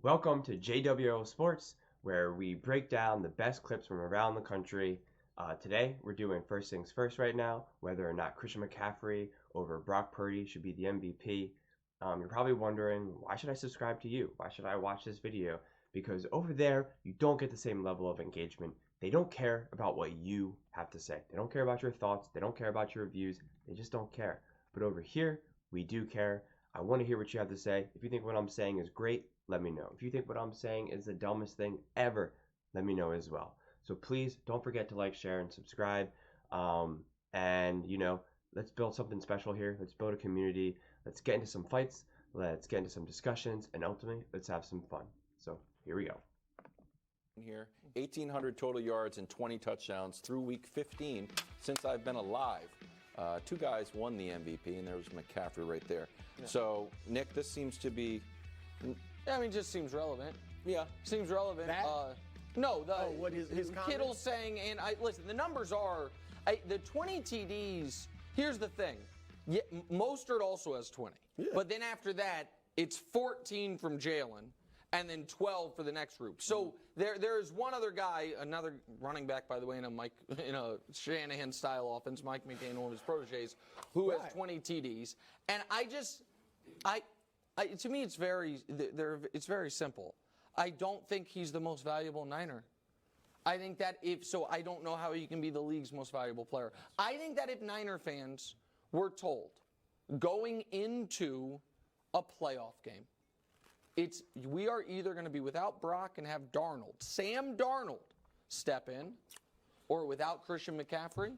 Welcome to JWO Sports, where we break down the best clips from around the country. Today, we're doing first things first right now, whether or not Christian McCaffrey over Brock Purdy should be the MVP. You're probably wondering, why should I subscribe to you? Why should I watch this video? Because over there, you don't get the same level of engagement. They don't care about what you have to say. They don't care about your thoughts. They don't care about your views. They just don't care. But over here, we do care. I want to hear what you have to say. If you think what I'm saying is great, let me know. If you think what I'm saying is the dumbest thing ever, let me know as well. So please don't forget to like, share, and subscribe. Let's build something special here. Let's build a community. Let's get into some fights. Let's get into some discussions. And ultimately, let's have some fun. So here we go. Here, 1,800 total yards and 20 touchdowns through week 15 since I've been alive. Two guys won the MVP, and there was McCaffrey right there. Yeah. So, Nick, this seems to be... just seems relevant. Yeah. Seems relevant. What his comment? Kittle's saying, and listen, the numbers are, the 20 TDs, here's the thing. Yeah, Mostert also has 20. Yeah. But then after that, it's 14 from Jalen, and then 12 for the next group. So there's one other guy, another running back, by the way, in a Shanahan style offense, Mike McDaniel, one of his proteges, who has 20 TDs. And to me, it's very simple. I don't think he's the most valuable Niner. I think that I don't know how he can be the league's most valuable player. I think that if Niner fans were told going into a playoff game, we are either going to be without Brock and have Sam Darnold, step in, or without Christian McCaffrey,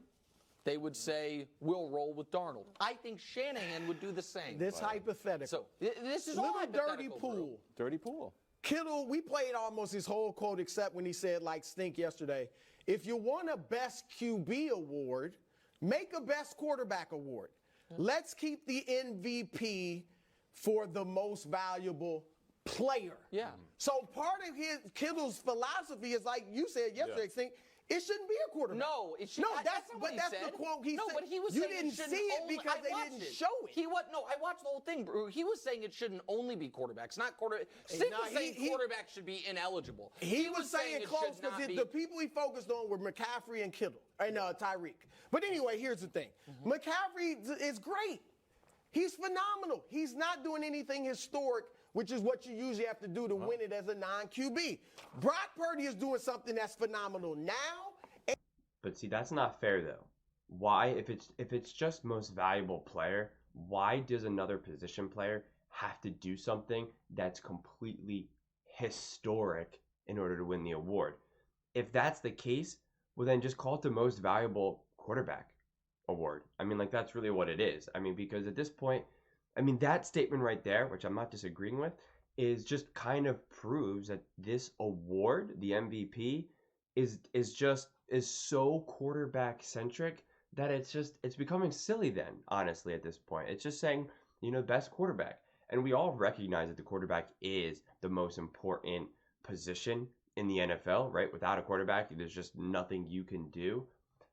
they would say, we'll roll with Darnold. I think Shanahan would do the same. This hypothetical. So this is all dirty pool. Dirty pool. Kittle, we played almost his whole quote except when he said, stink yesterday. If you want a best QB award, make a best quarterback award. Yeah. Let's keep the MVP for the most valuable player. Yeah. So part of Kittle's philosophy is like you said yesterday, Stink, it shouldn't be a quarterback. No, it should. No, that's the quote he said. But he was you saying didn't see it because they didn't show it. I watched the whole thing. He was saying it shouldn't only be quarterbacks, not quarterback. Sid was saying quarterbacks should be ineligible. He was saying close because the people he focused on were McCaffrey and Kittle and Tyreek. But anyway, here's the thing. McCaffrey is great. He's phenomenal. He's not doing anything historic, which is what you usually have to do to win it as a non-QB. Brock Purdy is doing something that's phenomenal now. But see, that's not fair though. Why, if it's just most valuable player, why does another position player have to do something that's completely historic in order to win the award? If that's the case, well then just call it the most valuable quarterback award. That's really what it is. Because at this point, that statement right there, which I'm not disagreeing with, is just kind of proves that this award, the MVP, is so quarterback-centric that it's becoming silly then, honestly, at this point. It's just saying, best quarterback. And we all recognize that the quarterback is the most important position in the NFL, right? Without a quarterback, there's just nothing you can do.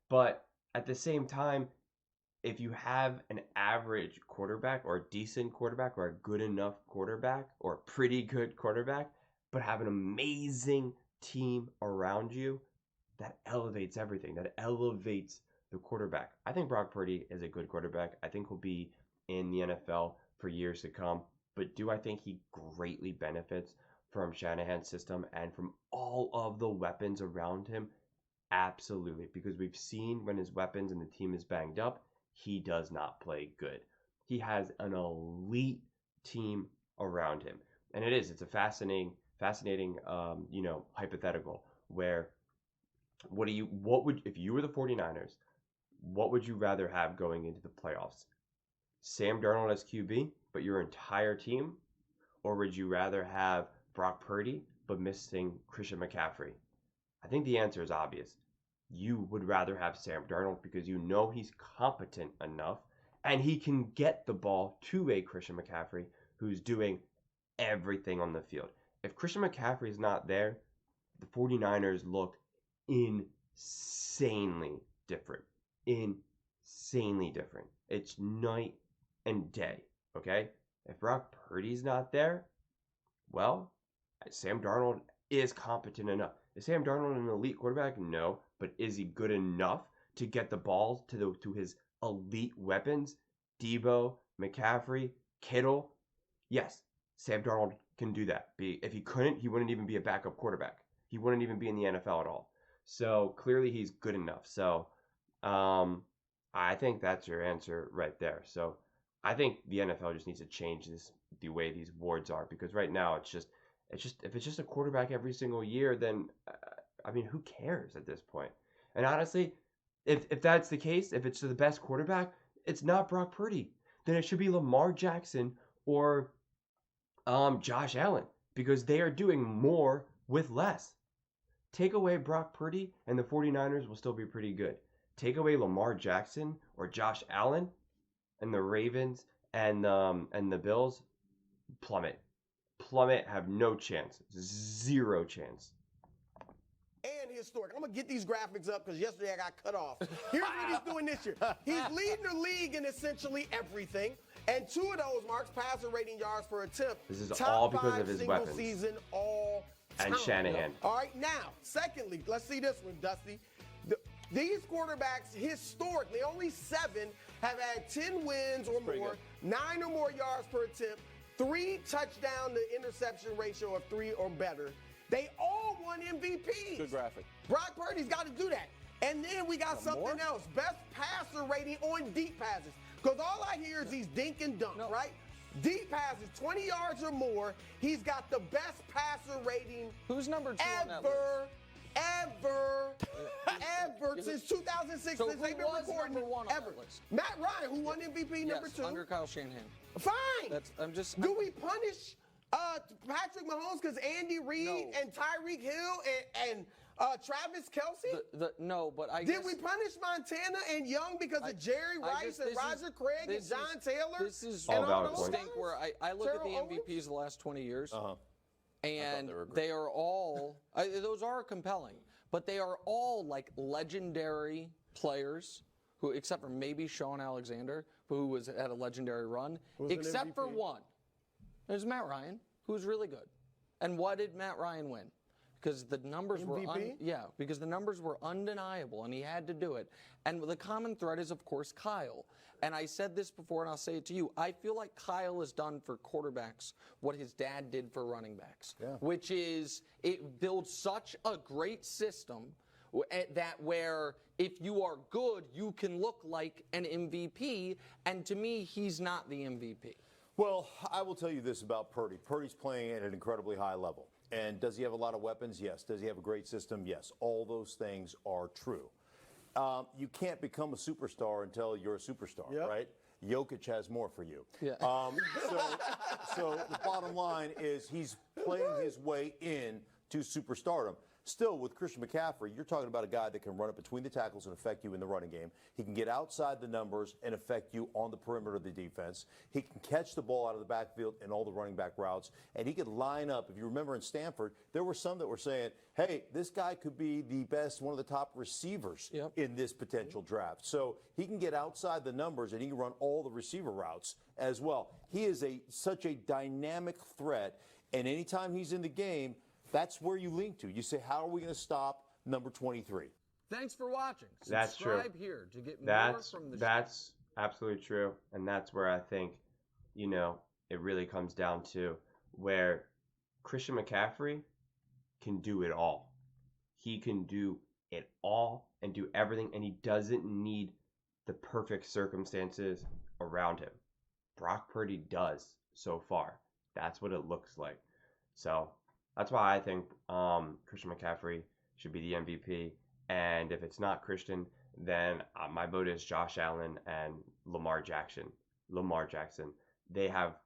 But at the same time, if you have an average quarterback or a decent quarterback or a good enough quarterback or a pretty good quarterback, but have an amazing team around you, that elevates everything. That elevates the quarterback. I think Brock Purdy is a good quarterback. I think he'll be in the NFL for years to come. But do I think he greatly benefits from Shanahan's system and from all of the weapons around him? Absolutely. Because we've seen when his weapons and the team is banged up, he does not play good. He has an elite team around him. And it's a fascinating hypothetical where if you were the 49ers, what would you rather have going into the playoffs? Sam Darnold as QB, but your entire team? Or would you rather have Brock Purdy, but missing Christian McCaffrey? I think the answer is obvious. You would rather have Sam Darnold because you know he's competent enough and he can get the ball to a Christian McCaffrey who's doing everything on the field. If Christian McCaffrey is not there, the 49ers look insanely different. Insanely different. It's night and day, okay? If Brock Purdy's not there, well, Sam Darnold is competent enough. Is Sam Darnold an elite quarterback? No, but is he good enough to get the ball to his elite weapons? Debo, McCaffrey, Kittle. Yes, Sam Darnold can do that. If he couldn't, he wouldn't even be a backup quarterback. He wouldn't even be in the NFL at all. So clearly he's good enough. So I think that's your answer right there. So I think the NFL just needs to change the way these awards are, because right now it's just if it's just a quarterback every single year, then I mean, who cares at this point? And honestly, if that's the case, if it's the best quarterback, it's not Brock Purdy. Then it should be Lamar Jackson or Josh Allen, because they are doing more with less. Take away Brock Purdy and the 49ers will still be pretty good. Take away Lamar Jackson or Josh Allen and the Ravens and the Bills, plummet. Have no chance. Zero chance. And historic. I'm going to get these graphics up because yesterday I got cut off. Here's what he's doing this year. He's leading the league in essentially everything. And two of those marks, passer rating, yards per attempt. This is all because of his weapons. Season all time. And Shanahan. All right, now, secondly, let's see this one, Dusty. These quarterbacks, historically, only 7 have had 10 wins or more, 9 or more yards per attempt, 3 touchdown to interception ratio of 3 or better. They all won MVPs. Good graphic. Brock Purdy's got to do that. And then we got something else. Best passer rating on deep passes. Because all I hear is these dink and dunk, right? Deep passes, 20 yards or more. He's got the best passer rating. Who's number 2 on that list? Ever since 2006, since they've been recording, ever. Matt Ryan, who won MVP number 2. Under Kyle Shanahan. Fine. Do we punish Patrick Mahomes because Andy Reid and Tyreek Hill and Travis Kelce? No, but Did we punish Montana and Young because of Jerry Rice and Roger Craig and John Taylor? This is all valid points. Where I look at the MVPs the last 20 years, and they are all those are compelling, but they are all like legendary players who, except for maybe Sean Alexander, who had a legendary run, except for one. There's Matt Ryan, who's really good. And why did Matt Ryan win? Because the numbers because the numbers were undeniable, and he had to do it. And the common thread is, of course, Kyle. And I said this before, and I'll say it to you. I feel like Kyle has done for quarterbacks what his dad did for running backs, which is it builds such a great system that where if you are good, you can look like an MVP. And to me, he's not the MVP. Well, I will tell you this about Purdy. Purdy's playing at an incredibly high level. And does he have a lot of weapons? Yes. Does he have a great system? Yes. All those things are true. You can't become a superstar until you're a superstar, right? Jokic has more for you. Yeah. So the bottom line is he's playing his way in to superstardom. Still, with Christian McCaffrey, you're talking about a guy that can run up between the tackles and affect you in the running game. He can get outside the numbers and affect you on the perimeter of the defense. He can catch the ball out of the backfield in all the running back routes. And he could line up. If you remember in Stanford, there were some that were saying, hey, this guy could be the best, one of the top receivers in this potential draft. So he can get outside the numbers and he can run all the receiver routes as well. He is such a dynamic threat. And anytime he's in the game, that's where you link to. You say, how are we going to stop number 23? Thanks for watching. That's true. Subscribe here to get more from the show. That's absolutely true. And that's where I think, it really comes down to where Christian McCaffrey can do it all. He can do it all and do everything, and he doesn't need the perfect circumstances around him. Brock Purdy does so far. That's what it looks like. So that's why I think Christian McCaffrey should be the MVP. And if it's not Christian, then my vote is Josh Allen and Lamar Jackson. They have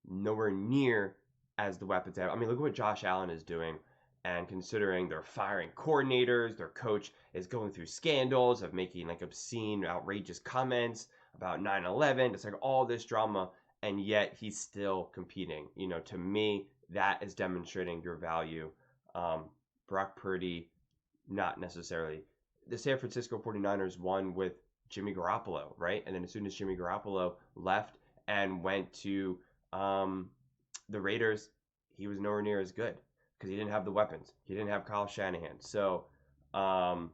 nowhere near as the weapons they have. I mean, look at what Josh Allen is doing. And considering they're firing coordinators, their coach is going through scandals of making like obscene, outrageous comments about 9/11. It's like all this drama, and yet he's still competing. To me, that is demonstrating your value. Brock Purdy, not necessarily. The San Francisco 49ers won with Jimmy Garoppolo, right? And then as soon as Jimmy Garoppolo left and went to the Raiders, he was nowhere near as good. because he didn't have the weapons. He didn't have Kyle Shanahan. So, but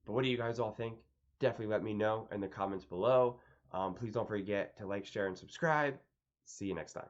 what do you guys all think? Definitely let me know in the comments below. Please don't forget to like, share, and subscribe. See you next time.